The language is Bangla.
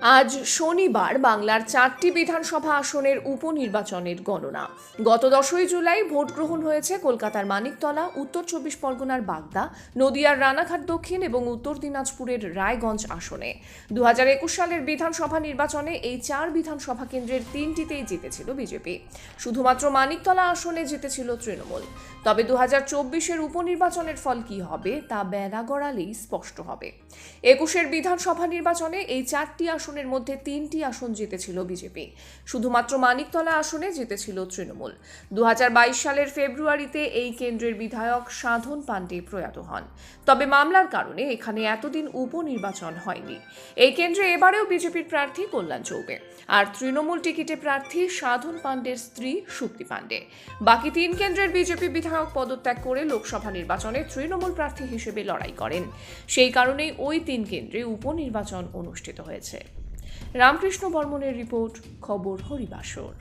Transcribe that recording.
আজ শনিবার বাংলার 4টি বিধানসভা আসনের উপনির্বাচনের গণনা। গত 10ই জুলাই ভোট গ্রহণ হয়েছে কলকাতার মানিকতলা, উত্তর 24 পরগনার বাগদা, নদিয়ার রানাঘাট দক্ষিণ এবং উত্তর দিনাজপুরের রায়গঞ্জ আসনে। 2021 সালের বিধানসভা নির্বাচনে এই 4 বিধানসভা কেন্দ্রের 3টিতেই জিতেছিল বিজেপি। শুধুমাত্র মানিকতলা আসনে জিতেছিল তৃণমূল। তবে 2024-এর উপনির্বাচনের ফল কি হবে তা বেলা গড়ালেই স্পষ্ট হবে। 21-এর বিধানসভা নির্বাচনে এই 4টি আসনের মধ্যে 3টি আসন জিতেছিল বিজেপি। শুধুমাত্র মানিকতলা আসনে জিতেছিল তৃণমূল। 2022 সালের ফেব্রুয়ারিতে এই কেন্দ্রের বিধায়ক সাধন পাণ্ডে প্রয়াত হন। তবে মামলার কারণে এখানে এতদিন উপনির্বাচন হয়নি। এই কেন্দ্রে এবারেও বিজেপির প্রার্থী কল্যাণ চৌবে, আর তৃণমূল টিকিটে প্রার্থী সাধন পাণ্ডের স্ত্রী সুপ্তি পাণ্ডে। বাকি 3 কেন্দ্রের বিজেপি বিধায়ক পদত্যাগ করে লোকসভা নির্বাচনে তৃণমূল প্রার্থী হিসেবে লড়াই করেন। সেই কারণেই ওই 3 কেন্দ্রে উপনির্বাচন অনুষ্ঠিত হয়েছে। রামকৃষ্ণ বর্মনের রিপোর্ট, খবর হরিবাসর।